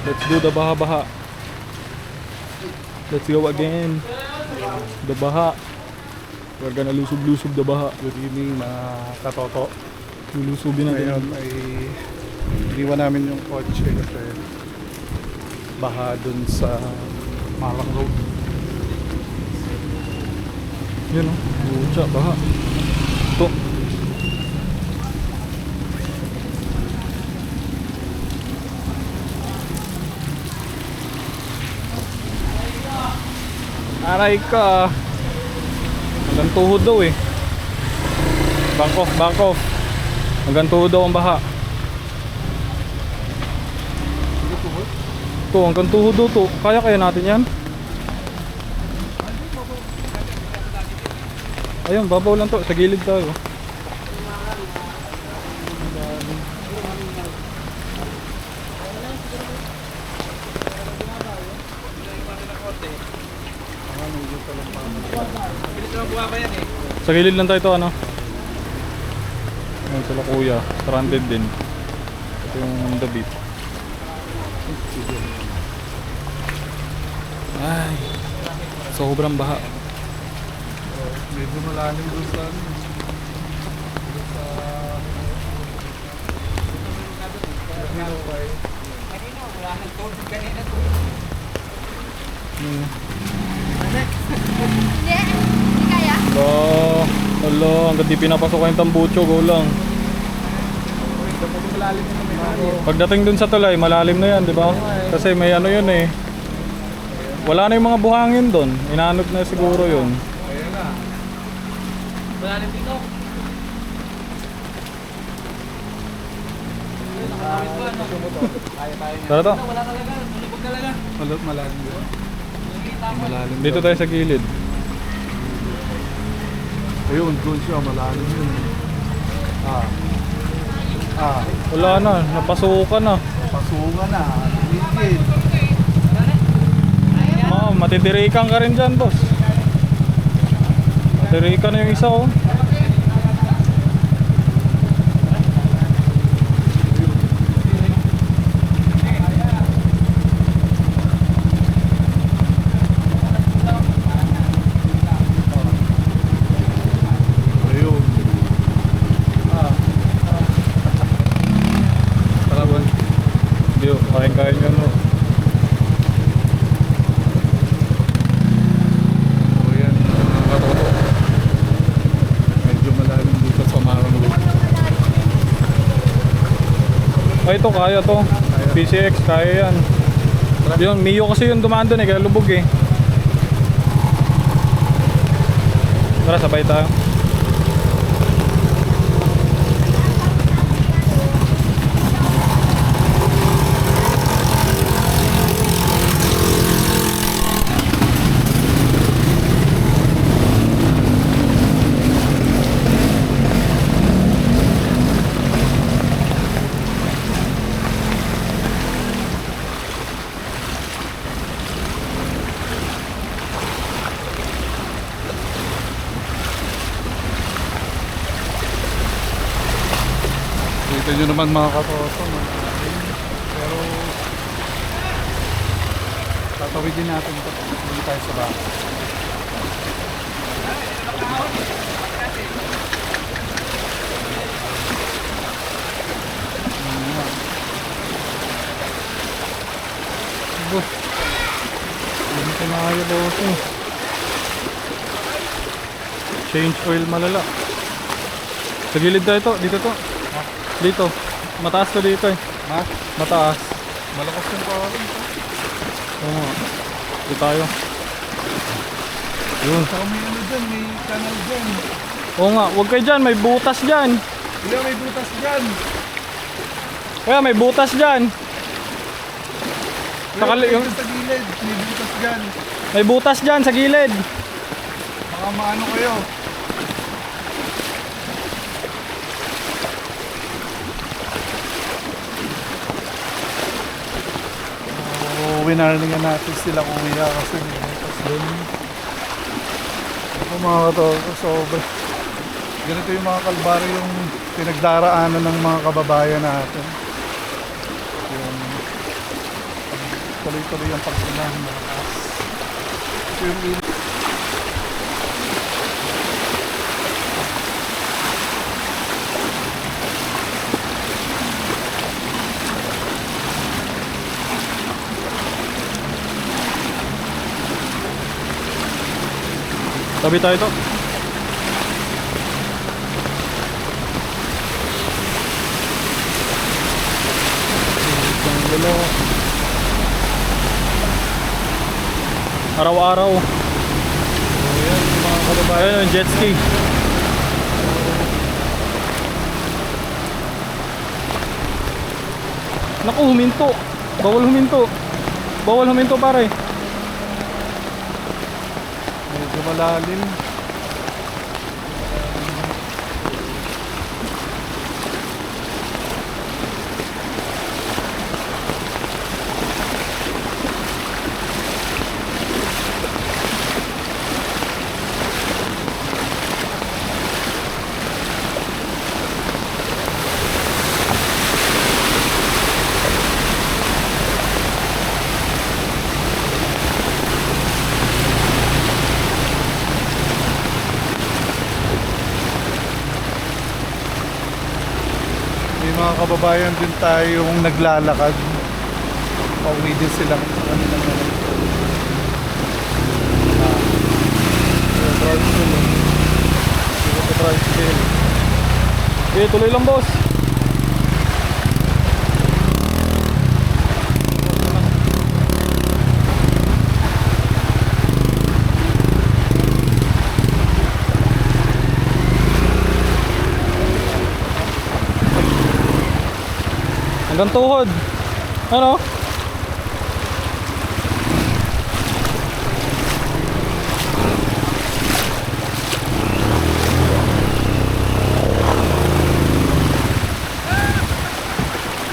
Let's do the baha-baha. Let's go again. The baha. We're gonna lusog-lusog the baha. Good evening mga katoto. Lulusubin natin. Ngayon ay iniwan namin yung kotse kasi baha dun sa Malang Road. Yun o. Lucha, baha. Ito. Aray ka. Hanggang tuhod daw eh. Back off, back off. Hanggang tuhod daw ang baha. Ito, hanggang tuhod daw to. Kaya natin yan? Ayun, babaw lang to. Sa gilid tayo. Sa gilid lang tayo ito, ano? Ayun sila kuya, stranded din. Ito yung the beat. Ay, sobrang baha. Medyo malalim dun sa ano. Dun sa Kanina, wala nang tubig kanina to. Hindi, hindi kaya. Alo, hanggang di pinapasok yung tambucho, go lang. Pagdating dun sa tulay, malalim na yan, di ba? Kasi may ano yun eh. Wala na yung mga buhangin dun. Inanod na siguro yun. Malalim dito. Tara to. Wala talaga, malubog talaga. malalim dun. Malalim Dito tayo sa gilid. Ayun, dun siya, malalim yun. Wala na, napasukan na. Pasungan na. Ligid. Matitirikan ka rin dyan, boss. Matitirikan na yung isa, oh. Ayun. Tara ba? Hindi, kain-kain yan, oh. O yan, mga katoto. Medyo malalim dito sa Malang Road. Ay, ito, kaya to. PCX, kaya yan. Yun, Mio kasi yung dumaan doon eh, kaya lubog eh. Tara, sabay tayo. Kita nyo naman mga katoto. Pero tatawidin natin ito. Hindi tayo sa bahay. Hindi ko na kaya boss eh. Change oil malala. Sa gilid tayo to, dito to. Dito. Mataas to dito eh. Ha? Mataas. Malakas yung kawalan. Oo. Dito tayo. Yun. Saka may ano dyan, may kanal dyan. Oo nga, huwag kayo dyan, may butas dyan. Hindi, may butas dyan. Kaya may butas dyan. Nakali- Yung sa gilid, may butas dyan. May butas dyan sa gilid. Baka maano kayo. Winarningan natin sila kuya kasi may butas dun. Ito mga katoto, sobra. Ganito yung mga kalbaryo yung pinagdaraanan ng mga kababayan natin. Yung tuloy-tuloy ang pag-ulan, malakas. Ito yung Tabi tayo to. Araw-araw. Ayan, yung mga kababayan. Ayun yung jet ski. Naku, huminto. Bawal huminto. Bawal huminto pare. Medyo malalim. May mga kababayan din tayong naglalakad. Pauwi din sila sa kanilang Okay, tuloy lang boss. Hanggang tuhod. Ano?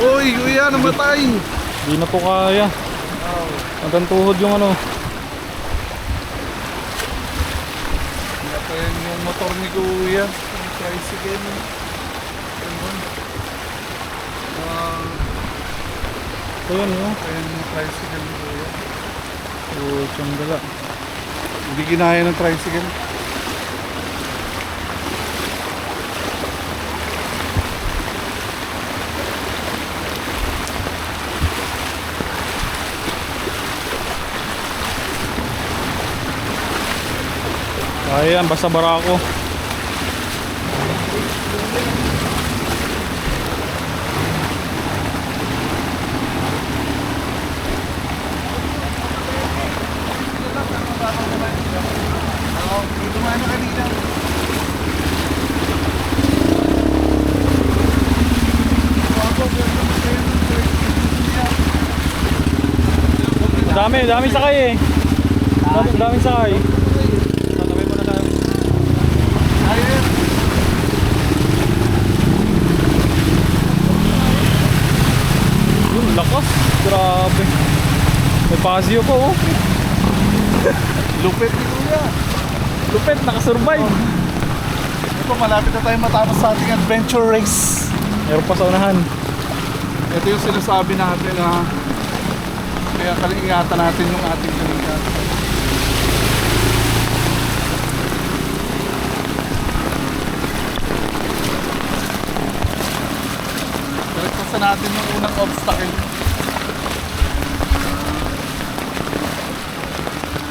Uy, kuya, namatay! Di na po kaya. Hanggang tuhod yung ano. Napayan yung motor ni kuya. Yung tricycle. Ganun. Ayan yun. Ayan yung tricycle ni kuya. Oh, tiyangala. Hindi ginaya ng tricycle. Ayan, basta barako. Dumano kanina. Dami sakay eh. Dami sakay. Tatawin muna tayo. Ayun. Yun, lakas. Grabe. May pasio po oh. Lupit ni kuya. Lupit, nakasurvive. Ito, malapit na tayo matapos sa ating adventure race. Meron pa sa unahan. Ito yung sinasabi natin na kaya ingatan natin yung ating kalikat. Direktasan natin yung unang obstacle.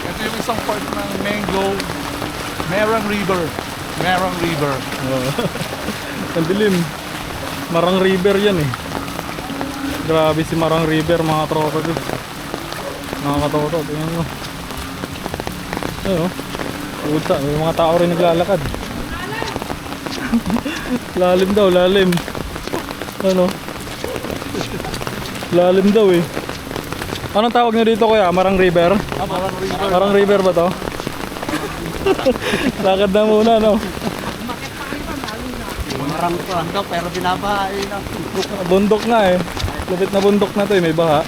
Ito yung isang part ng Merang River. Merang River. Ang dilim. Marang River yan eh. Grabe si Marang River mga tropa dito. Mga katoto, tingnan mo. Ayun oh. Puta, may mga tao rin naglalakad. Lalim daw, lalim. Ano? Lalim daw eh. Anong tawag nyo dito kuya? Marang River? Merang River. Marang River ba to? Lakad na muna no? Marang ko lang daw, pero binabahay na. Bundok nga eh. Lupit na bundok na to eh, may baha.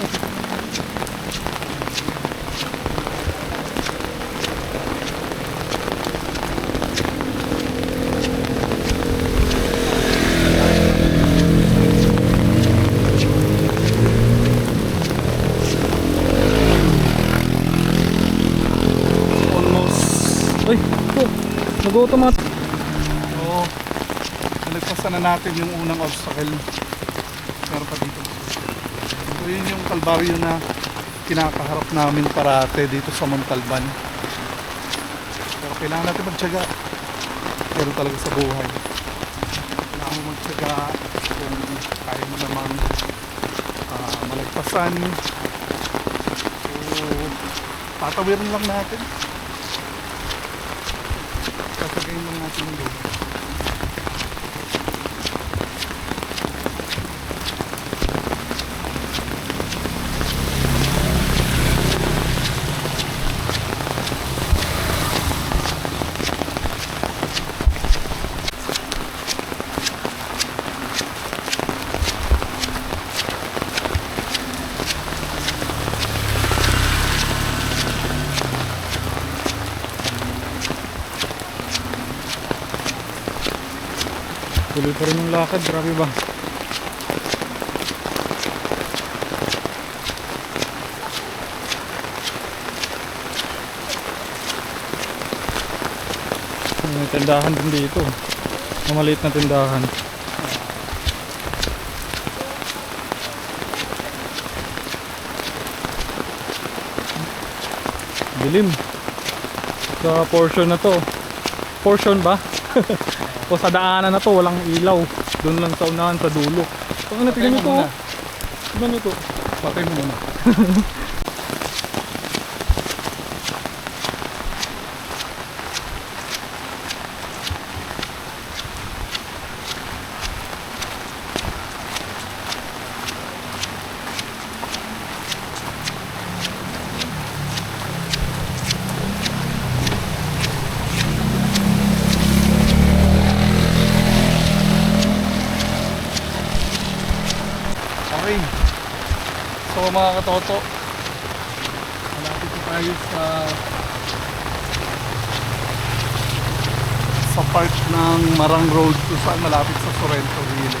Nagutom at So, nalagpasan na natin yung unang obstacle. Meron pa dito. So, yun yung kalbaryo na kinakaharap namin parate dito sa Montalban. Pero kailangan natin magtiyaga. Pero talaga sa buhay. Kailangan mo magtiyaga kung kaya mo namang malagpasan. So, tatawirin lang natin. Tatagayin lang natin yung buhay. tuloy pa rin yung lakad. Grabe ba? May tindahan din dito. Maliit na tindahan. Dilim. Sa portion na to. Portion ba? O sa daanan na to, walang ilaw. Doon lang sa unahan, sa dulo. Pag natignan nyo to. Tignan nyo to. Patay mo muna. Okay. So mga katoto, malapit na tayo sa part ng Marang Road kung saan malapit sa Sorrento Village.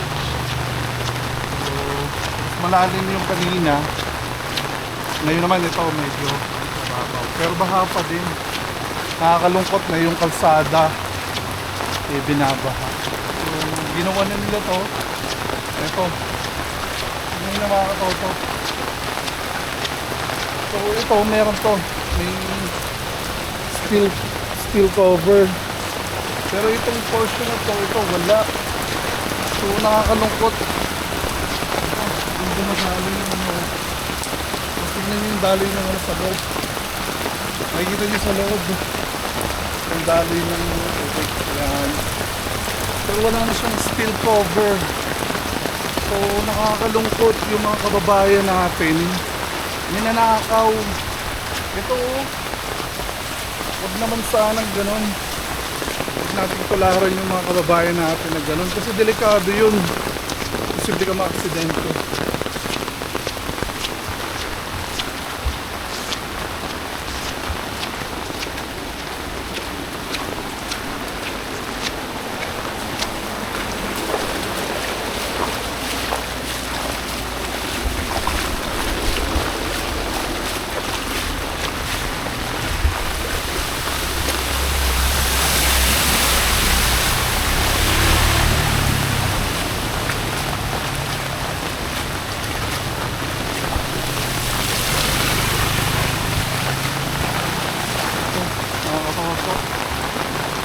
So, mas malalim yung kanina. Ngayon naman ito medyo mababaw. Pero baha pa din. Nakakalungkot na yung kalsada binabaha. So, ginawa na nila to. Ito. Yung na mga katoto. So ito meron to. May steel cover. Pero itong portion na to, ito wala. So nakakalungkot. Hindi masali yung ano. Tignan nyo yung daloy ng ano sa loob. Makikita nyo sa loob. Yung daloy ng tubig. Yan. Pero wala na siyang steel cover. So nakakalungkot yung mga kababayan natin. Ninanakaw. Ito wag naman sanang ganon. Huwag natin tularan yung mga kababayan natin na ganon. Kasi delikado yun. Posible ka ma-aksidente.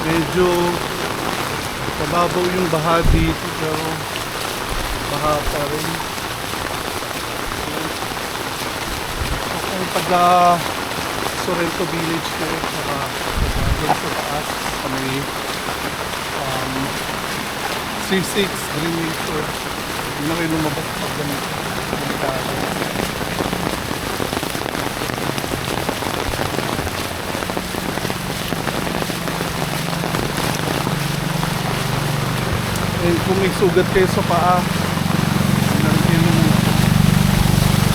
Medyo mababaw yung baha dito pero baha pa rin. So, kung taga Sorrento Village kayo saka doon sa taas sa may C6 Greenwater, hindi na kayo lumabas pag ganito. And kung may sugat kayo sa paa, narinig mo muna.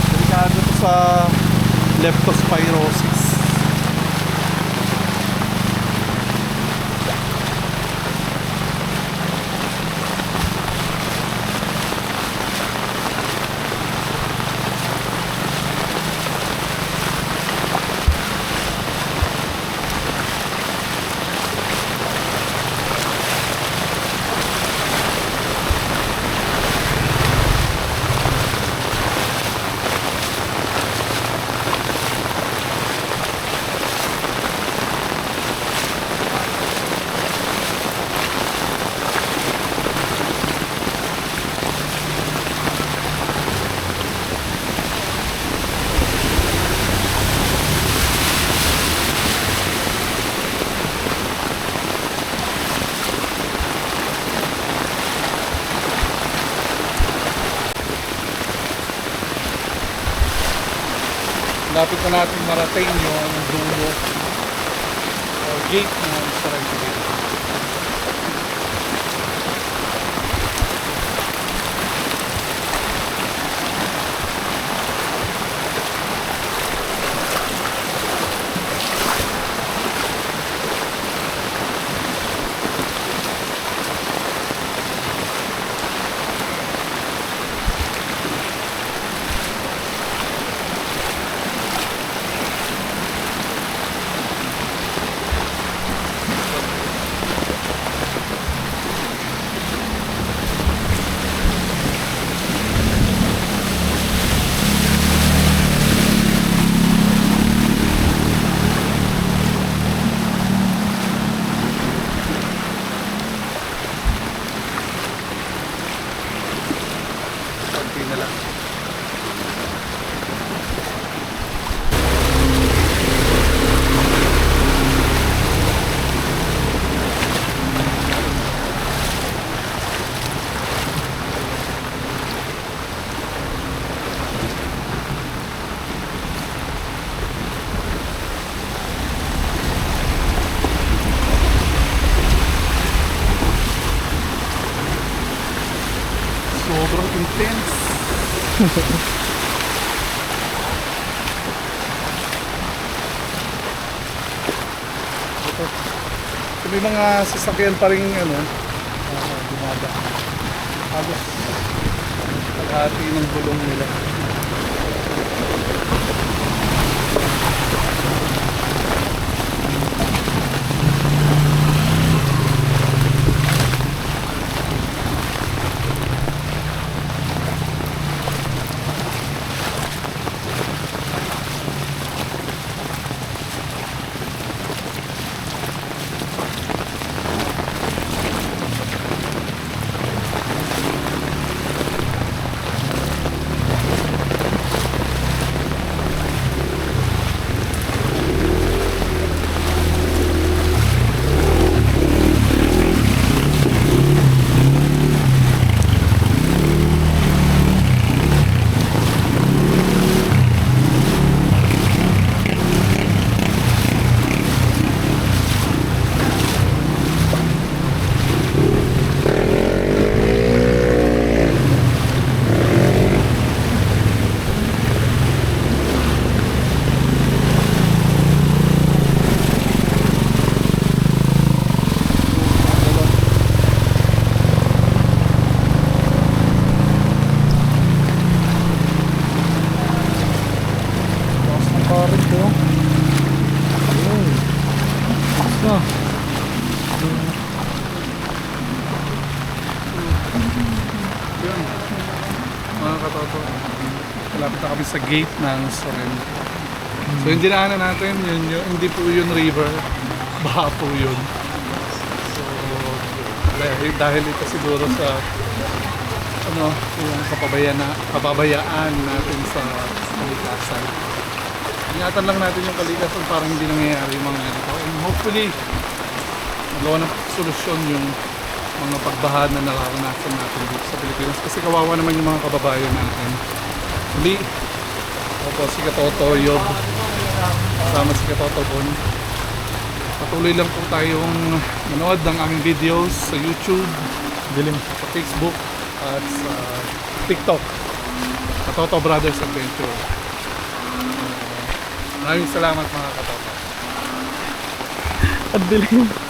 Delikado ito sa leptospirosis. Lapit na natin marating yung dulo or gate ng Sorrento Gate. Konti na lang. Sobrang intense. So, may mga sasakyan pa rin dumada. Halos kalahati ng gulong nila. Yun, mga katoto, malapit na kami sa gate ng Sorrento. So yung dinaanan natin, hindi po yun river, baha po yun. So dahil ito siguro sa yung kapabayaan natin sa kalikasan. Ingatan lang natin yung kalikasan para hindi nangyayari yung mga ganito. And hopefully, magawa ng solusyon yung mga pagbaha na nararanasan natin dito sa Pilipinas. Kasi kawawa naman yung mga kababayan natin. Muli, ako po si Katoto Yob. Kasama si Katoto Bon. Patuloy lang po tayong manood ng aming videos sa YouTube, sa Facebook, at sa TikTok. Katoto Brothers Adventure. Maraming salamat mga katoto. At dilim.